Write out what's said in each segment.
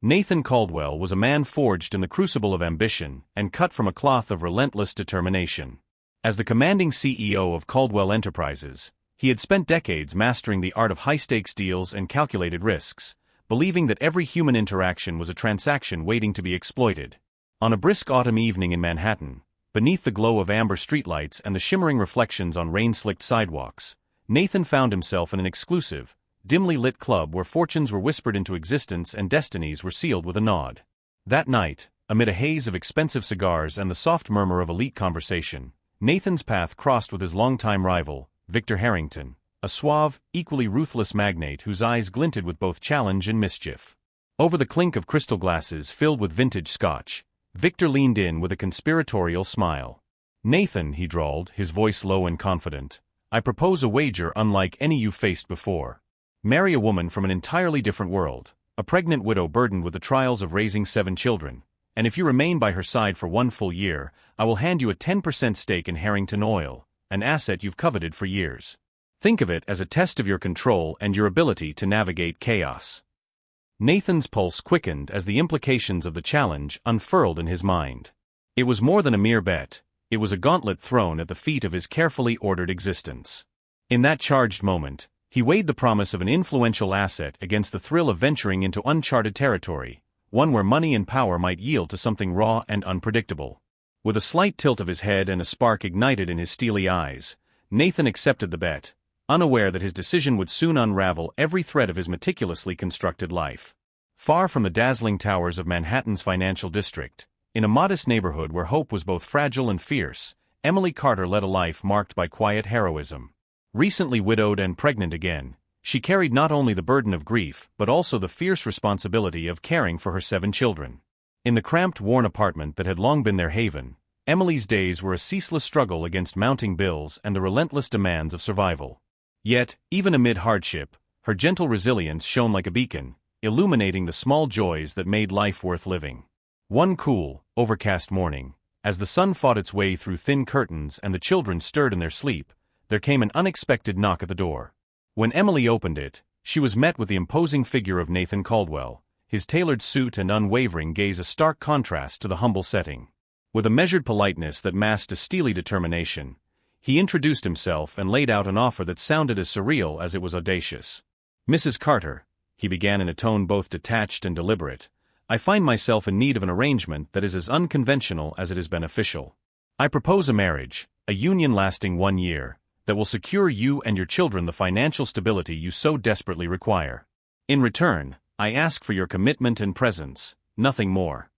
Nathan Caldwell was a man forged in the crucible of ambition and cut from a cloth of relentless determination. As the commanding CEO of Caldwell Enterprises, he had spent decades mastering the art of high-stakes deals and calculated risks, believing that every human interaction was a transaction waiting to be exploited. On a brisk autumn evening in Manhattan, beneath the glow of amber streetlights and the shimmering reflections on rain-slicked sidewalks, Nathan found himself in an exclusive, dimly lit club where fortunes were whispered into existence and destinies were sealed with a nod. That night, amid a haze of expensive cigars and the soft murmur of elite conversation, Nathan's path crossed with his longtime rival, Victor Harrington, a suave, equally ruthless magnate whose eyes glinted with both challenge and mischief. Over the clink of crystal glasses filled with vintage scotch, Victor leaned in with a conspiratorial smile. "Nathan," he drawled, his voice low and confident, "I propose a wager unlike any you've faced before. Marry a woman from an entirely different world, a pregnant widow burdened with the trials of raising 7 children, and if you remain by her side for 1 full year, I will hand you a 10% stake in Harrington Oil, an asset you've coveted for years. Think of it as a test of your control and your ability to navigate chaos." Nathan's pulse quickened as the implications of the challenge unfurled in his mind. It was more than a mere bet, it was a gauntlet thrown at the feet of his carefully ordered existence. In that charged moment, he weighed the promise of an influential asset against the thrill of venturing into uncharted territory, one where money and power might yield to something raw and unpredictable. With a slight tilt of his head and a spark ignited in his steely eyes, Nathan accepted the bet, unaware that his decision would soon unravel every thread of his meticulously constructed life. Far from the dazzling towers of Manhattan's financial district, in a modest neighborhood where hope was both fragile and fierce, Emily Carter led a life marked by quiet heroism. Recently widowed and pregnant again, she carried not only the burden of grief but also the fierce responsibility of caring for her 7 children. In the cramped, worn apartment that had long been their haven, Emily's days were a ceaseless struggle against mounting bills and the relentless demands of survival. Yet, even amid hardship, her gentle resilience shone like a beacon, illuminating the small joys that made life worth living. One cool, overcast morning, as the sun fought its way through thin curtains and the children stirred in their sleep, there came an unexpected knock at the door. When Emily opened it, she was met with the imposing figure of Nathan Caldwell, his tailored suit and unwavering gaze a stark contrast to the humble setting. With a measured politeness that masked a steely determination, he introduced himself and laid out an offer that sounded as surreal as it was audacious. "Mrs. Carter," he began in a tone both detached and deliberate, "I find myself in need of an arrangement that is as unconventional as it is beneficial. I propose a marriage, a union lasting 1 year, that will secure you and your children the financial stability you so desperately require. In return, I ask for your commitment and presence, nothing more."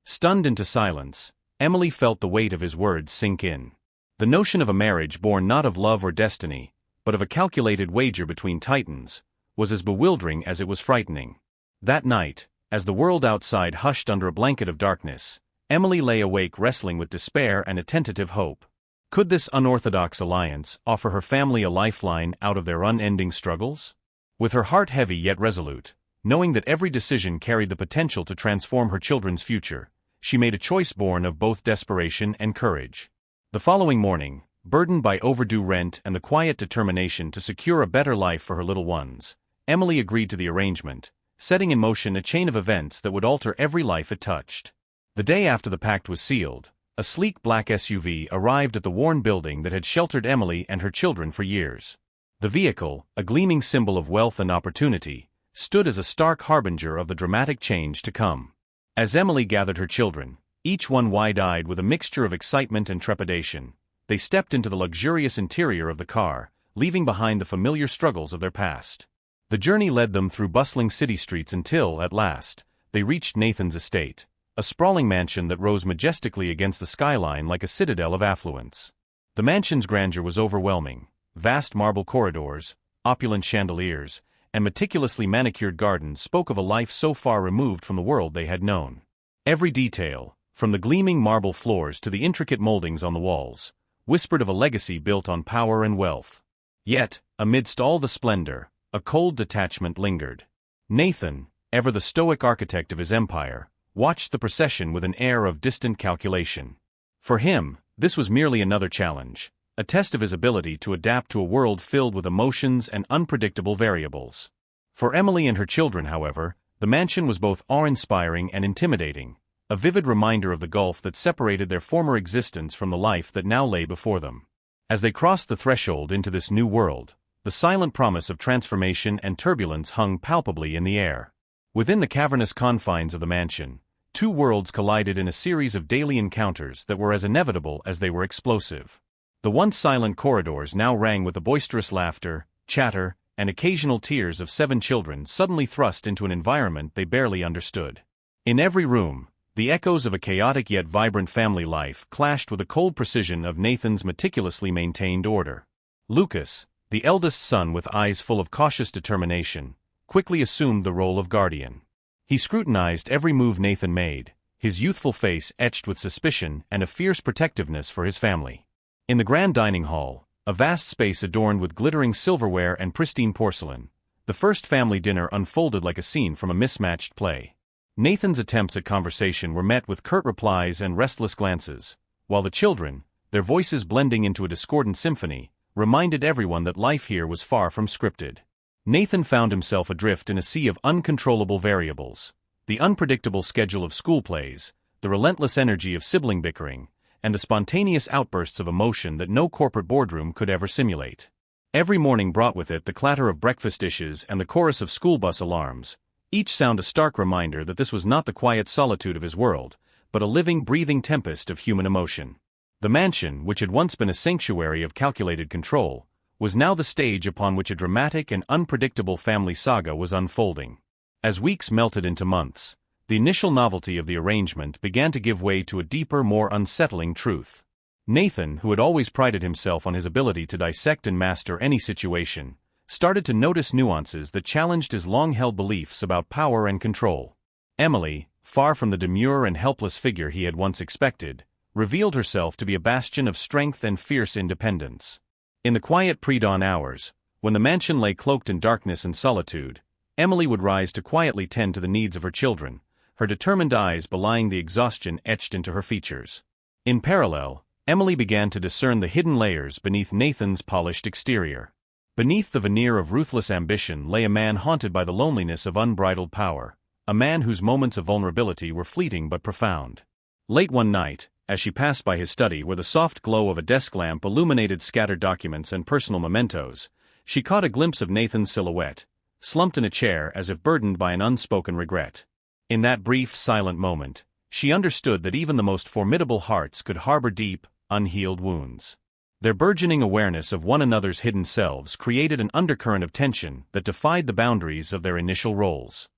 Stunned into silence, Emily felt the weight of his words sink in. The notion of a marriage born not of love or destiny, but of a calculated wager between titans, was as bewildering as it was frightening. That night, as the world outside hushed under a blanket of darkness, Emily lay awake wrestling with despair and a tentative hope. Could this unorthodox alliance offer her family a lifeline out of their unending struggles? With her heart heavy yet resolute, knowing that every decision carried the potential to transform her children's future, she made a choice born of both desperation and courage. The following morning, burdened by overdue rent and the quiet determination to secure a better life for her little ones, Emily agreed to the arrangement, setting in motion a chain of events that would alter every life it touched. The day after the pact was sealed, a sleek black SUV arrived at the worn building that had sheltered Emily and her children for years. The vehicle, a gleaming symbol of wealth and opportunity, stood as a stark harbinger of the dramatic change to come. As Emily gathered her children, each one wide-eyed with a mixture of excitement and trepidation, they stepped into the luxurious interior of the car, leaving behind the familiar struggles of their past. The journey led them through bustling city streets until, at last, they reached Nathan's estate, a sprawling mansion that rose majestically against the skyline like a citadel of affluence. The mansion's grandeur was overwhelming: vast marble corridors, opulent chandeliers, and meticulously manicured gardens spoke of a life so far removed from the world they had known. Every detail, from the gleaming marble floors to the intricate moldings on the walls, whispered of a legacy built on power and wealth. Yet, amidst all the splendor, a cold detachment lingered. Nathan, ever the stoic architect of his empire, watched the procession with an air of distant calculation. For him, this was merely another challenge, a test of his ability to adapt to a world filled with emotions and unpredictable variables. For Emily and her children, however, The mansion was both awe-inspiring and intimidating, a vivid reminder of the gulf that separated their former existence from the life that now lay before them. As they crossed the threshold into this new world, the silent promise of transformation and turbulence hung palpably in the air. Within the cavernous confines of the mansion, two worlds collided in a series of daily encounters that were as inevitable as they were explosive. The once silent corridors now rang with the boisterous laughter, chatter, and occasional tears of 7 children suddenly thrust into an environment they barely understood. In every room, the echoes of a chaotic yet vibrant family life clashed with the cold precision of Nathan's meticulously maintained order. Lucas, the eldest son with eyes full of cautious determination, quickly assumed the role of guardian. He scrutinized every move Nathan made, his youthful face etched with suspicion and a fierce protectiveness for his family. In the grand dining hall, a vast space adorned with glittering silverware and pristine porcelain, the first family dinner unfolded like a scene from a mismatched play. Nathan's attempts at conversation were met with curt replies and restless glances, while the children, their voices blending into a discordant symphony, reminded everyone that life here was far from scripted. Nathan found himself adrift in a sea of uncontrollable variables: the unpredictable schedule of school plays, the relentless energy of sibling bickering, and the spontaneous outbursts of emotion that no corporate boardroom could ever simulate. Every morning brought with it the clatter of breakfast dishes and the chorus of school bus alarms, each sound a stark reminder that this was not the quiet solitude of his world, but a living, breathing tempest of human emotion. The mansion, which had once been a sanctuary of calculated control, was now the stage upon which a dramatic and unpredictable family saga was unfolding. As weeks melted into months, the initial novelty of the arrangement began to give way to a deeper, more unsettling truth. Nathan, who had always prided himself on his ability to dissect and master any situation, started to notice nuances that challenged his long-held beliefs about power and control. Emily, far from the demure and helpless figure he had once expected, revealed herself to be a bastion of strength and fierce independence. In the quiet pre-dawn hours, when the mansion lay cloaked in darkness and solitude, Emily would rise to quietly tend to the needs of her children, her determined eyes belying the exhaustion etched into her features. In parallel, Emily began to discern the hidden layers beneath Nathan's polished exterior. Beneath the veneer of ruthless ambition lay a man haunted by the loneliness of unbridled power, a man whose moments of vulnerability were fleeting but profound. Late one night, as she passed by his study where the soft glow of a desk lamp illuminated scattered documents and personal mementos, she caught a glimpse of Nathan's silhouette, slumped in a chair as if burdened by an unspoken regret. In that brief, silent moment, she understood that even the most formidable hearts could harbor deep, unhealed wounds. Their burgeoning awareness of one another's hidden selves created an undercurrent of tension that defied the boundaries of their initial roles.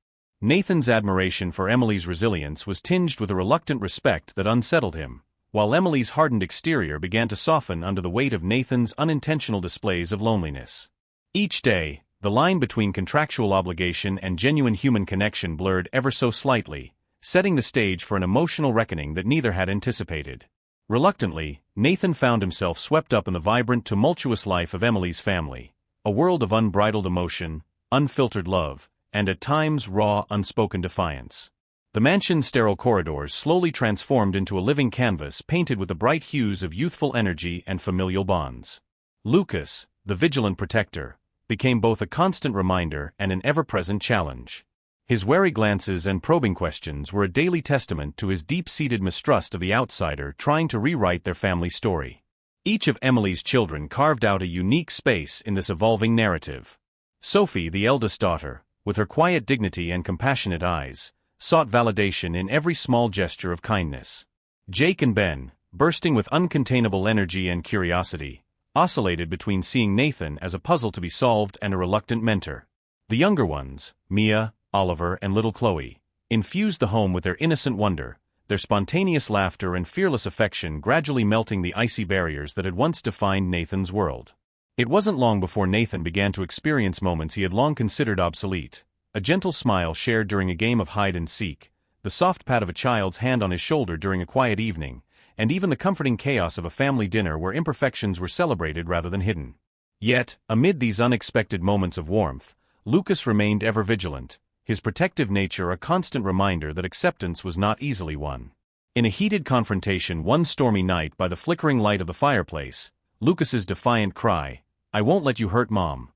Nathan's admiration for Emily's resilience was tinged with a reluctant respect that unsettled him, while Emily's hardened exterior began to soften under the weight of Nathan's unintentional displays of loneliness. Each day, the line between contractual obligation and genuine human connection blurred ever so slightly, setting the stage for an emotional reckoning that neither had anticipated. Reluctantly, Nathan found himself swept up in the vibrant, tumultuous life of Emily's family, a world of unbridled emotion, unfiltered love, and at times raw, unspoken defiance. The mansion's sterile corridors slowly transformed into a living canvas painted with the bright hues of youthful energy and familial bonds. Lucas, the vigilant protector, became both a constant reminder and an ever-present challenge. His wary glances and probing questions were a daily testament to his deep-seated mistrust of the outsider trying to rewrite their family story. Each of Emily's children carved out a unique space in this evolving narrative. Sophie, the eldest daughter, with her quiet dignity and compassionate eyes, sought validation in every small gesture of kindness. Jake and Ben, bursting with uncontainable energy and curiosity, oscillated between seeing Nathan as a puzzle to be solved and a reluctant mentor. The younger ones, Mia, Oliver, and little Chloe, infused the home with their innocent wonder, their spontaneous laughter and fearless affection gradually melting the icy barriers that had once defined Nathan's world. It wasn't long before Nathan began to experience moments he had long considered obsolete: a gentle smile shared during a game of hide-and-seek, the soft pat of a child's hand on his shoulder during a quiet evening, and even the comforting chaos of a family dinner where imperfections were celebrated rather than hidden. Yet, amid these unexpected moments of warmth, Lucas remained ever vigilant, his protective nature a constant reminder that acceptance was not easily won. In a heated confrontation one stormy night by the flickering light of the fireplace, Lucas's defiant cry, "I won't let you hurt Mom,"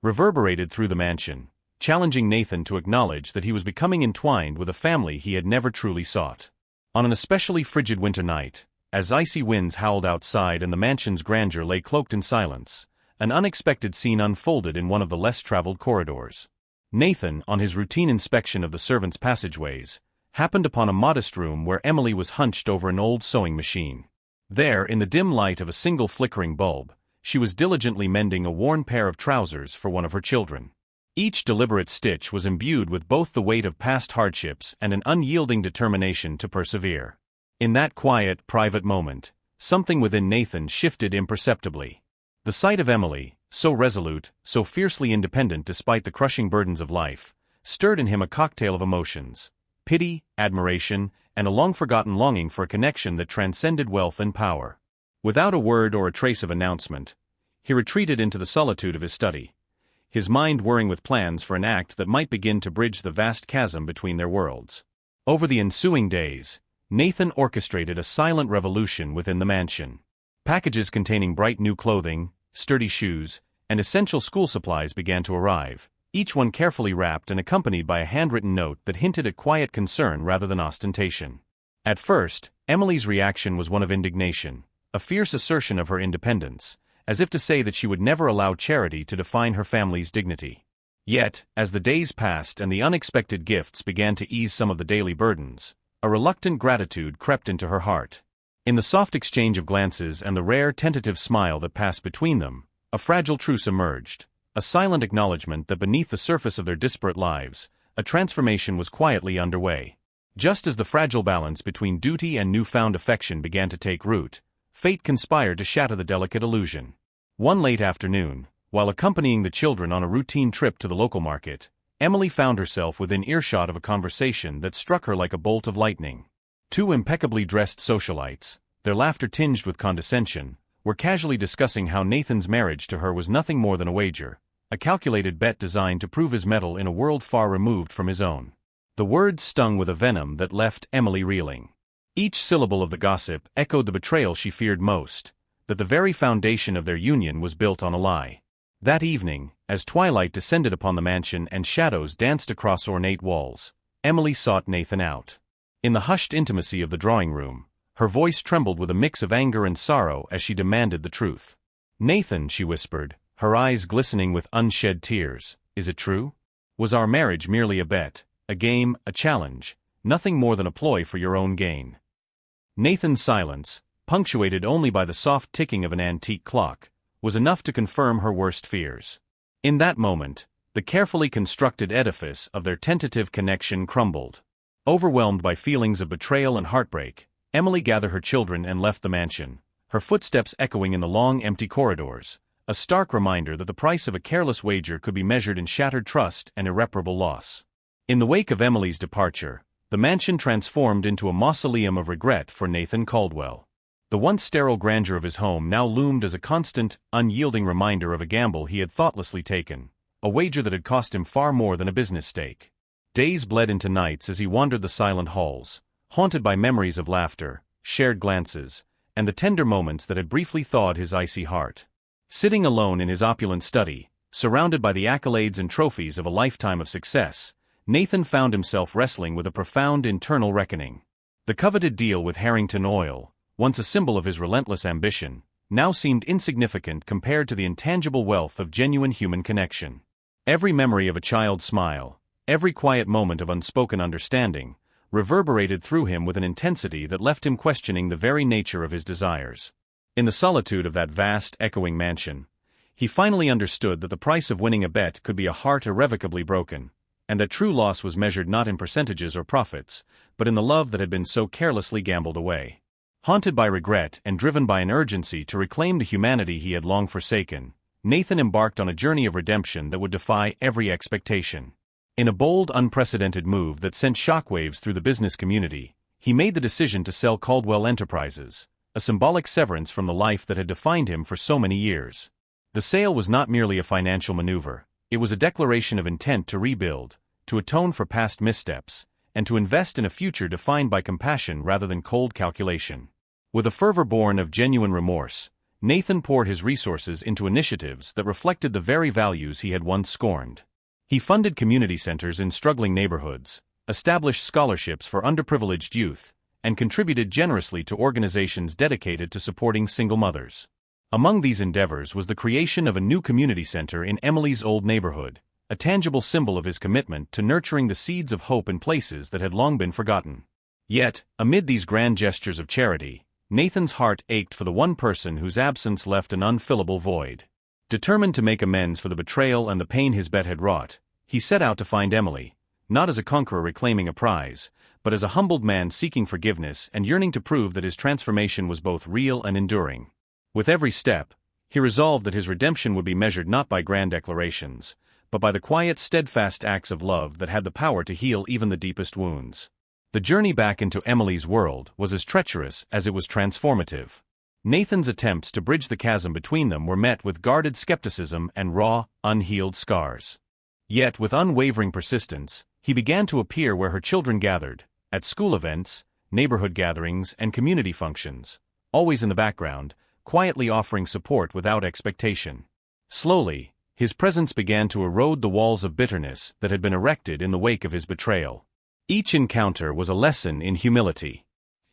reverberated through the mansion, challenging Nathan to acknowledge that he was becoming entwined with a family he had never truly sought. On an especially frigid winter night, as icy winds howled outside and the mansion's grandeur lay cloaked in silence, an unexpected scene unfolded in one of the less-traveled corridors. Nathan, on his routine inspection of the servants' passageways, happened upon a modest room where Emily was hunched over an old sewing machine. There, in the dim light of a single flickering bulb, she was diligently mending a worn pair of trousers for one of her children. Each deliberate stitch was imbued with both the weight of past hardships and an unyielding determination to persevere. In that quiet, private moment, something within Nathan shifted imperceptibly. The sight of Emily, so resolute, so fiercely independent despite the crushing burdens of life, stirred in him a cocktail of emotions: pity, admiration, and a long-forgotten longing for a connection that transcended wealth and power. Without a word or a trace of announcement, he retreated into the solitude of his study, his mind whirring with plans for an act that might begin to bridge the vast chasm between their worlds. Over the ensuing days, Nathan orchestrated a silent revolution within the mansion. Packages containing bright new clothing, sturdy shoes, and essential school supplies began to arrive, each one carefully wrapped and accompanied by a handwritten note that hinted at quiet concern rather than ostentation. At first, Emily's reaction was one of indignation, a fierce assertion of her independence, as if to say that she would never allow charity to define her family's dignity. Yet, as the days passed and the unexpected gifts began to ease some of the daily burdens, a reluctant gratitude crept into her heart. In the soft exchange of glances and the rare tentative smile that passed between them, a fragile truce emerged, a silent acknowledgement that beneath the surface of their disparate lives, a transformation was quietly underway. Just as the fragile balance between duty and newfound affection began to take root, fate conspired to shatter the delicate illusion. One late afternoon, while accompanying the children on a routine trip to the local market, Emily found herself within earshot of a conversation that struck her like a bolt of lightning. Two impeccably dressed socialites, their laughter tinged with condescension, were casually discussing how Nathan's marriage to her was nothing more than a wager, a calculated bet designed to prove his mettle in a world far removed from his own. The words stung with a venom that left Emily reeling. Each syllable of the gossip echoed the betrayal she feared most, that the very foundation of their union was built on a lie. That evening, as twilight descended upon the mansion and shadows danced across ornate walls, Emily sought Nathan out. In the hushed intimacy of the drawing room, her voice trembled with a mix of anger and sorrow as she demanded the truth. "Nathan," she whispered, her eyes glistening with unshed tears, "is it true? Was our marriage merely a bet, a game, a challenge, nothing more than a ploy for your own gain?" Nathan's silence, punctuated only by the soft ticking of an antique clock, was enough to confirm her worst fears. In that moment, the carefully constructed edifice of their tentative connection crumbled. Overwhelmed by feelings of betrayal and heartbreak, Emily gathered her children and left the mansion, her footsteps echoing in the long, empty corridors, a stark reminder that the price of a careless wager could be measured in shattered trust and irreparable loss. In the wake of Emily's departure, the mansion transformed into a mausoleum of regret for Nathan Caldwell. The once sterile grandeur of his home now loomed as a constant, unyielding reminder of a gamble he had thoughtlessly taken, a wager that had cost him far more than a business stake. Days bled into nights as he wandered the silent halls, haunted by memories of laughter, shared glances, and the tender moments that had briefly thawed his icy heart. Sitting alone in his opulent study, surrounded by the accolades and trophies of a lifetime of success, Nathan found himself wrestling with a profound internal reckoning. The coveted deal with Harrington Oil, once a symbol of his relentless ambition, now seemed insignificant compared to the intangible wealth of genuine human connection. Every memory of a child's smile, every quiet moment of unspoken understanding, reverberated through him with an intensity that left him questioning the very nature of his desires. In the solitude of that vast, echoing mansion, he finally understood that the price of winning a bet could be a heart irrevocably broken, and that true loss was measured not in percentages or profits, but in the love that had been so carelessly gambled away. Haunted by regret and driven by an urgency to reclaim the humanity he had long forsaken, Nathan embarked on a journey of redemption that would defy every expectation. In a bold, unprecedented move that sent shockwaves through the business community, he made the decision to sell Caldwell Enterprises, a symbolic severance from the life that had defined him for so many years. The sale was not merely a financial maneuver, it was a declaration of intent to rebuild, to atone for past missteps, and to invest in a future defined by compassion rather than cold calculation. With a fervor born of genuine remorse, Nathan poured his resources into initiatives that reflected the very values he had once scorned. He funded community centers in struggling neighborhoods, established scholarships for underprivileged youth, and contributed generously to organizations dedicated to supporting single mothers. Among these endeavors was the creation of a new community center in Emily's old neighborhood, a tangible symbol of his commitment to nurturing the seeds of hope in places that had long been forgotten. Yet, amid these grand gestures of charity, Nathan's heart ached for the one person whose absence left an unfillable void. Determined to make amends for the betrayal and the pain his bet had wrought, he set out to find Emily, not as a conqueror reclaiming a prize, but as a humbled man seeking forgiveness and yearning to prove that his transformation was both real and enduring. With every step, he resolved that his redemption would be measured not by grand declarations, but by the quiet, steadfast acts of love that had the power to heal even the deepest wounds. The journey back into Emily's world was as treacherous as it was transformative. Nathan's attempts to bridge the chasm between them were met with guarded skepticism and raw, unhealed scars. Yet with unwavering persistence, he began to appear where her children gathered, at school events, neighborhood gatherings, and community functions, always in the background, quietly offering support without expectation. Slowly, his presence began to erode the walls of bitterness that had been erected in the wake of his betrayal. Each encounter was a lesson in humility.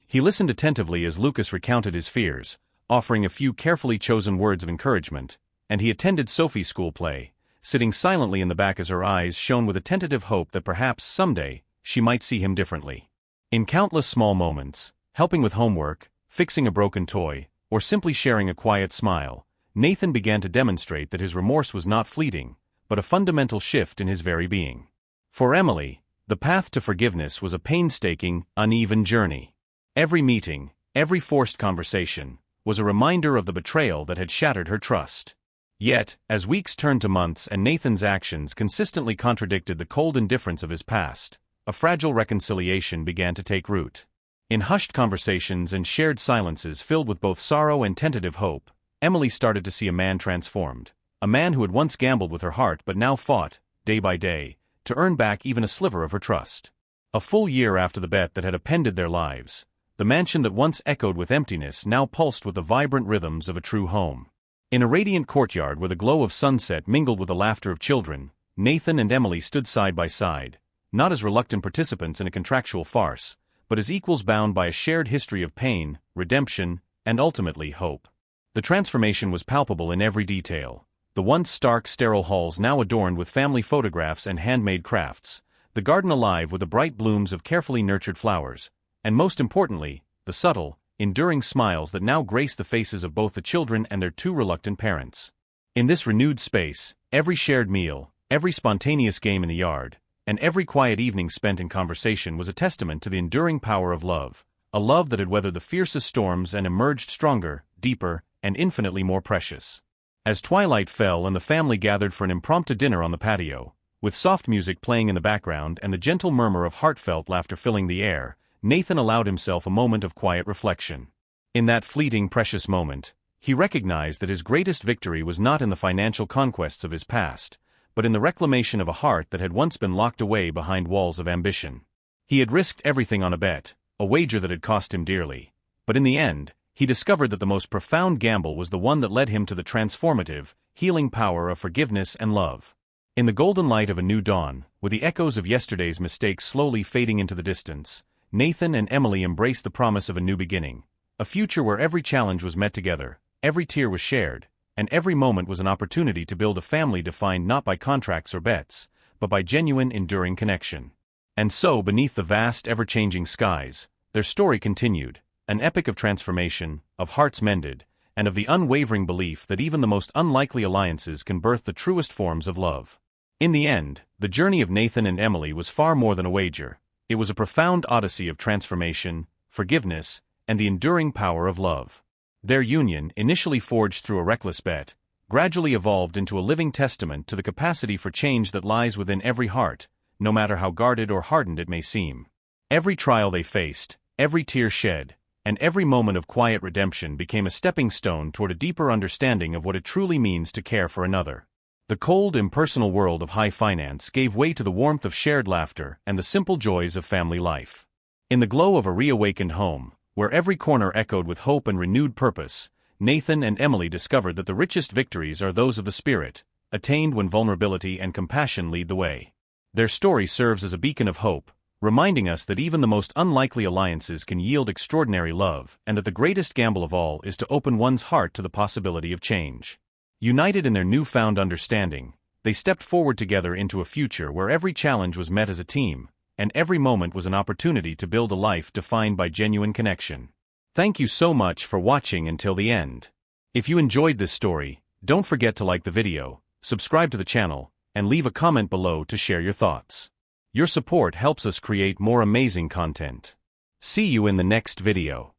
He listened attentively as Lucas recounted his fears, offering a few carefully chosen words of encouragement, and he attended Sophie's school play, sitting silently in the back as her eyes shone with a tentative hope that perhaps someday she might see him differently. In countless small moments, helping with homework, fixing a broken toy, or simply sharing a quiet smile, Nathan began to demonstrate that his remorse was not fleeting, but a fundamental shift in his very being. For Emily, the path to forgiveness was a painstaking, uneven journey. Every meeting, every forced conversation, was a reminder of the betrayal that had shattered her trust. Yet, as weeks turned to months and Nathan's actions consistently contradicted the cold indifference of his past, a fragile reconciliation began to take root. In hushed conversations and shared silences filled with both sorrow and tentative hope, Emily started to see a man transformed, a man who had once gambled with her heart but now fought, day by day, to earn back even a sliver of her trust. A full year after the bet that had upended their lives, the mansion that once echoed with emptiness now pulsed with the vibrant rhythms of a true home. In a radiant courtyard where the glow of sunset mingled with the laughter of children, Nathan and Emily stood side by side, not as reluctant participants in a contractual farce, but as equals bound by a shared history of pain, redemption, and ultimately hope. The transformation was palpable in every detail. The once stark, sterile halls now adorned with family photographs and handmade crafts, the garden alive with the bright blooms of carefully nurtured flowers, and most importantly, the subtle, enduring smiles that now graced the faces of both the children and their two reluctant parents. In this renewed space, every shared meal, every spontaneous game in the yard, and every quiet evening spent in conversation was a testament to the enduring power of love, a love that had weathered the fiercest storms and emerged stronger, deeper, and infinitely more precious. As twilight fell and the family gathered for an impromptu dinner on the patio, with soft music playing in the background and the gentle murmur of heartfelt laughter filling the air, Nathan allowed himself a moment of quiet reflection. In that fleeting, precious moment, he recognized that his greatest victory was not in the financial conquests of his past, but in the reclamation of a heart that had once been locked away behind walls of ambition. He had risked everything on a bet, a wager that had cost him dearly, but in the end, he discovered that the most profound gamble was the one that led him to the transformative, healing power of forgiveness and love. In the golden light of a new dawn, with the echoes of yesterday's mistakes slowly fading into the distance, Nathan and Emily embraced the promise of a new beginning, a future where every challenge was met together, every tear was shared, and every moment was an opportunity to build a family defined not by contracts or bets, but by genuine, enduring connection. And so, beneath the vast, ever-changing skies, their story continued, an epic of transformation, of hearts mended, and of the unwavering belief that even the most unlikely alliances can birth the truest forms of love. In the end, the journey of Nathan and Emily was far more than a wager. It was a profound odyssey of transformation, forgiveness, and the enduring power of love. Their union, initially forged through a reckless bet, gradually evolved into a living testament to the capacity for change that lies within every heart, no matter how guarded or hardened it may seem. Every trial they faced, every tear shed, and every moment of quiet redemption became a stepping stone toward a deeper understanding of what it truly means to care for another. The cold, impersonal world of high finance gave way to the warmth of shared laughter and the simple joys of family life. In the glow of a reawakened home, where every corner echoed with hope and renewed purpose, Nathan and Emily discovered that the richest victories are those of the spirit, attained when vulnerability and compassion lead the way. Their story serves as a beacon of hope, reminding us that even the most unlikely alliances can yield extraordinary love, and that the greatest gamble of all is to open one's heart to the possibility of change. United in their newfound understanding, they stepped forward together into a future where every challenge was met as a team, and every moment was an opportunity to build a life defined by genuine connection. Thank you so much for watching until the end. If you enjoyed this story, don't forget to like the video, subscribe to the channel, and leave a comment below to share your thoughts. Your support helps us create more amazing content. See you in the next video.